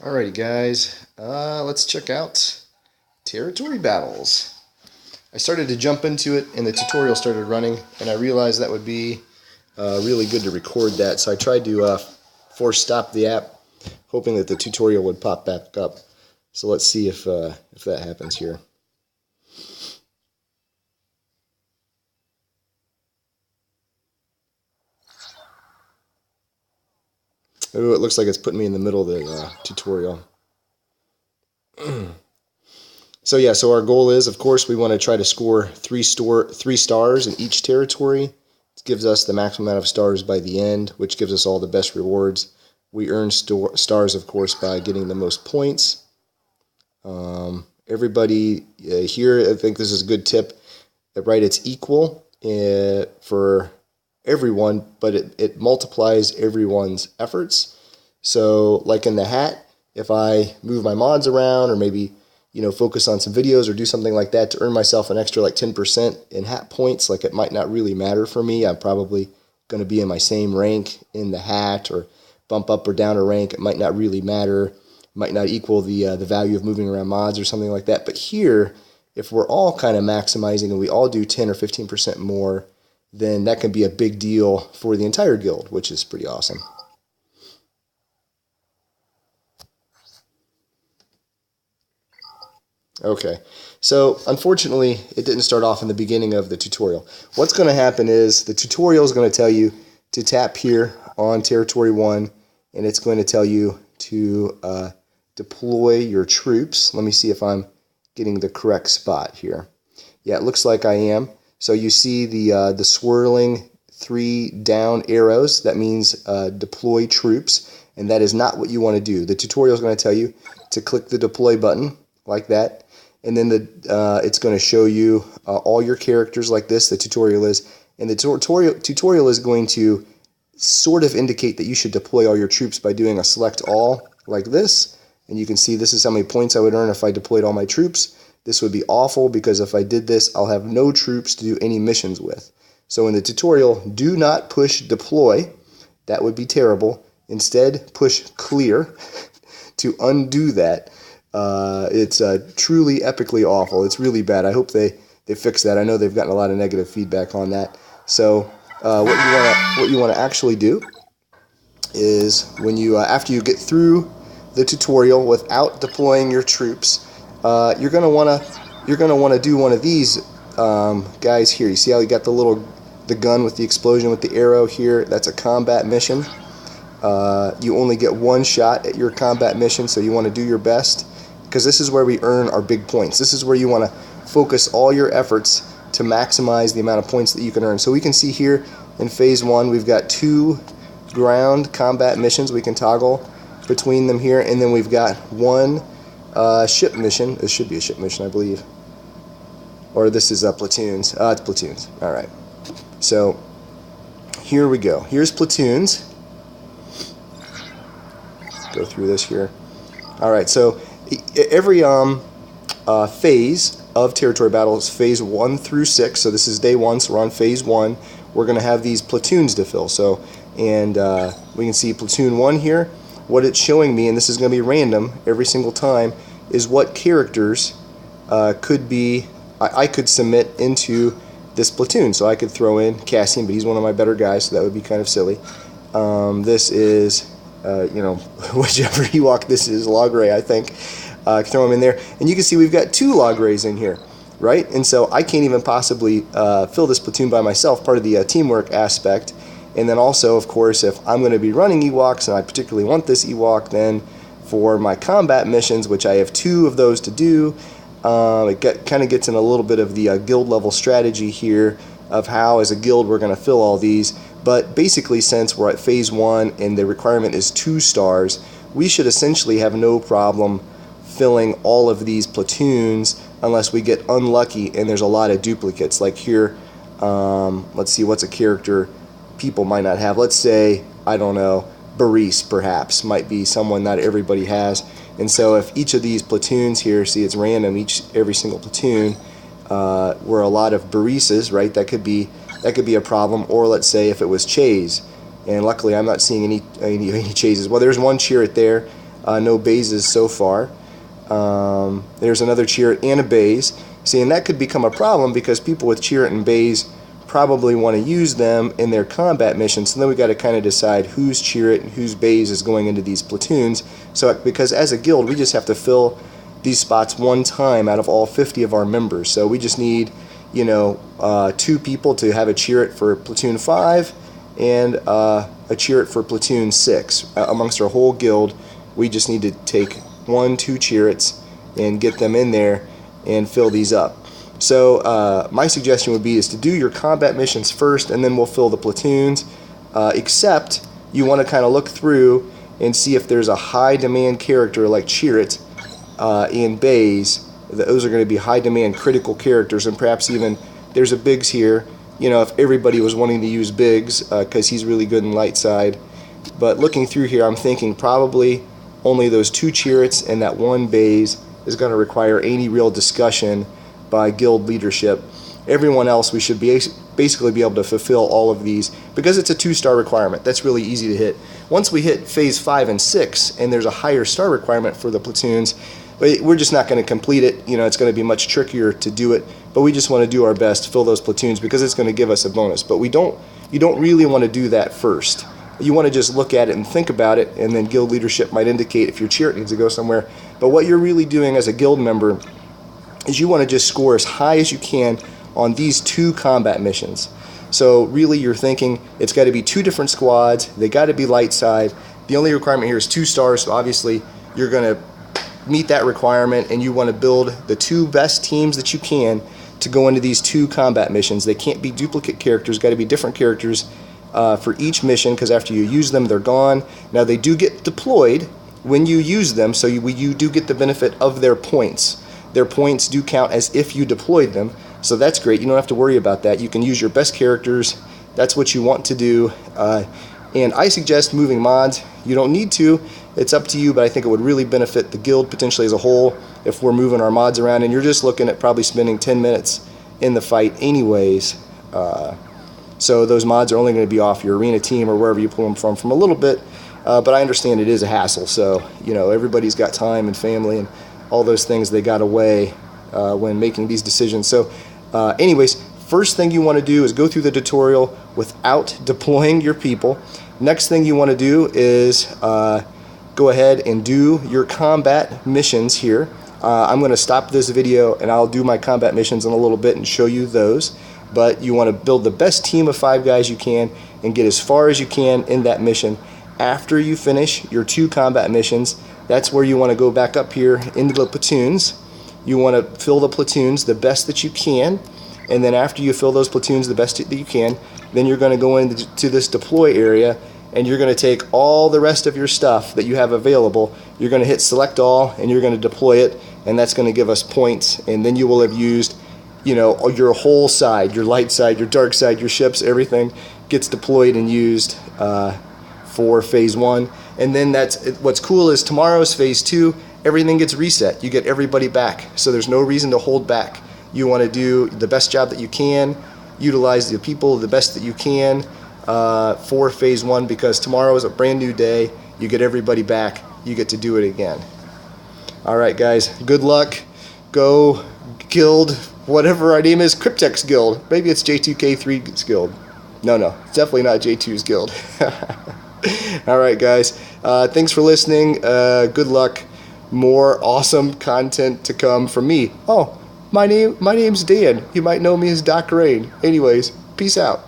Alrighty guys, let's check out territory battles. I started to jump into it and the tutorial started running and I realized that would be really good to record that, so I tried to force stop the app hoping that the tutorial would pop back up. So let's see if that happens here. Oh, it looks like it's putting me in the middle of the tutorial. So yeah, so our goal is, of course, we want to try to score three stars in each territory. It gives us the maximum amount of stars by the end, which gives us all the best rewards. We earn stars, of course, by getting the most points. Everybody here, I think this is a good tip. Right, it's equal for everyone, but it multiplies everyone's efforts. So like in the hat, if I move my mods around or maybe focus on some videos or do something like that to earn myself an extra like 10% in hat points, like it might not really matter for me. I'm probably going to be in my same rank in the hat, or bump up or down a rank. It might not really matter. It might not equal the value of moving around mods or something like that. But here, if we're all kind of maximizing and we all do 10 or 15% more, then that can be a big deal for the entire guild, which is pretty awesome. Okay, so unfortunately it didn't start off in the beginning of the tutorial. What's going to happen is the tutorial is going to tell you to tap here on territory 1, and it's going to tell you to deploy your troops. Let me see if I'm getting the correct spot here. Yeah, it looks like I am. So you see the swirling 3 down arrows. That means deploy troops, and that is not what you want to do. The tutorial is going to tell you to click the deploy button like that, and then it's going to show you all your characters like this. The tutorial is, and the tutorial is going to sort of indicate that you should deploy all your troops by doing a select all like this, and you can see this is how many points I would earn if I deployed all my troops. This would be awful because if I did this, I'll have no troops to do any missions with. So in the tutorial, do not push deploy. That would be terrible. Instead, push clear to undo that. It's truly epically awful. It's really bad. I hope they fix that. I know they've gotten a lot of negative feedback on that. So what you want to actually do is when you after you get through the tutorial without deploying your troops, you're gonna wanna do one of these guys here. You see how you got the gun with the explosion with the arrow here? That's a combat mission. You only get one shot at your combat mission, so you want to do your best, because this is where we earn our big points. This is where you want to focus all your efforts to maximize the amount of points that you can earn. So we can see here in phase 1 we've got 2 ground combat missions. We can toggle between them here, and then we've got 1 ship mission. This should be a ship mission, I believe. Or this is platoons. It's platoons. Alright. So here we go. Here's platoons. Go through this here. Alright, so every phase of territory battle is phase 1 through 6. So this is day 1, so we're on phase 1. We're going to have these platoons to fill. So, and we can see platoon 1 here. What it's showing me, and this is going to be random every single time, is what characters could be I could submit into this platoon. So I could throw in Cassian, but he's one of my better guys, so that would be kind of silly. This is whichever Ewok this is, Logray, I think. I can throw him in there, and you can see we've got 2 Lograys in here, right? And so I can't even possibly fill this platoon by myself, part of the teamwork aspect. And then also, of course, if I'm going to be running Ewoks and I particularly want this Ewok, then for my combat missions, which I have 2 of those to do, it kind of gets in a little bit of the guild level strategy here of how as a guild we're going to fill all these. But basically, since we're at phase 1 and the requirement is 2 stars, we should essentially have no problem filling all of these platoons unless we get unlucky and there's a lot of duplicates. Like here, let's see, what's a character people might not have? Let's say, I don't know, Baris perhaps might be someone not everybody has. And so if each of these platoons here, see it's random, every single platoon, were a lot of Barises, right? That could be a problem. Or let's say if it was Chase, and luckily I'm not seeing any Chases. Well, there's one Chirrut there. no bases so far. There's another Chirrut and a base. See, and that could become a problem because people with Chirrut and bays probably want to use them in their combat missions. So then we got to kind of decide whose Chirrut and whose bays is going into these platoons. So because as a guild, we just have to fill these spots one time out of all 50 of our members. So we just need, you know, 2 people to have a Chirrut for platoon 5 and a Chirrut for platoon 6. Amongst our whole guild, we just need to take 1, 2 Chirruts and get them in there and fill these up. So my suggestion would be is to do your combat missions first, and then we'll fill the platoons, except you want to kind of look through and see if there's a high demand character like Chirrut and bays. Those are going to be high demand critical characters, and perhaps even there's a Biggs here. You know, if everybody was wanting to use Biggs because he's really good in light side. But looking through here, I'm thinking probably only those 2 Chirruts and that 1 bays is going to require any real discussion by guild leadership. Everyone else, we should basically be able to fulfill all of these because it's a 2-star requirement. That's really easy to hit. Once we hit phase 5 and 6 and there's a higher star requirement for the platoons, we're just not going to complete it. You know, it's going to be much trickier to do it, but we just want to do our best to fill those platoons because it's going to give us a bonus. But you don't really want to do that first. You want to just look at it and think about it, and then guild leadership might indicate if your Chirrut needs to go somewhere. But what you're really doing as a guild member is you want to just score as high as you can on these 2 combat missions. So really you're thinking it's got to be 2 different squads, they got to be light side. The only requirement here is 2 stars, so obviously you're going to meet that requirement, and you want to build the 2 best teams that you can to go into these 2 combat missions. They can't be duplicate characters, got to be different characters for each mission, because after you use them, they're gone. Now they do get deployed when you use them, so you do get the benefit of their points. Their points do count as if you deployed them, so that's great. You don't have to worry about that. You can use your best characters. That's what you want to do. And I suggest moving mods. You don't need to. It's up to you, but I think it would really benefit the guild potentially as a whole if we're moving our mods around, and you're just looking at probably spending 10 minutes in the fight anyways. So those mods are only going to be off your arena team or wherever you pull them from a little bit, but I understand it is a hassle. So, you know, everybody's got time and family and all those things they got away when making these decisions. So anyways, first thing you want to do is go through the tutorial without deploying your people. Next thing you want to do is go ahead and do your combat missions here. I'm going to stop this video and I'll do my combat missions in a little bit and show you those. But you want to build the best team of 5 guys you can and get as far as you can in that mission. After you finish your 2 combat missions, that's where you want to go back up here into the platoons. You want to fill the platoons the best that you can, and then after you fill those platoons the best that you can, then you're going to go into this deploy area, and you're going to take all the rest of your stuff that you have available. You're going to hit select all, and you're going to deploy it, and that's going to give us points, and then you will have used, you know, your whole side, your light side, your dark side, your ships, everything gets deployed and used for phase 1. And then what's cool is tomorrow's phase 2, everything gets reset. You get everybody back, so there's no reason to hold back. You want to do the best job that you can, utilize the people the best that you can for phase 1, because tomorrow is a brand new day. You get everybody back, you get to do it again. Alright guys, good luck. Go guild, whatever our name is, Cryptex Guild. Maybe it's J2K3's Guild. No, it's definitely not J2's Guild. Alright guys, thanks for listening. Good luck. More awesome content to come from me. Oh, my name's Dan. You might know me as Doc Rain. Anyways, peace out.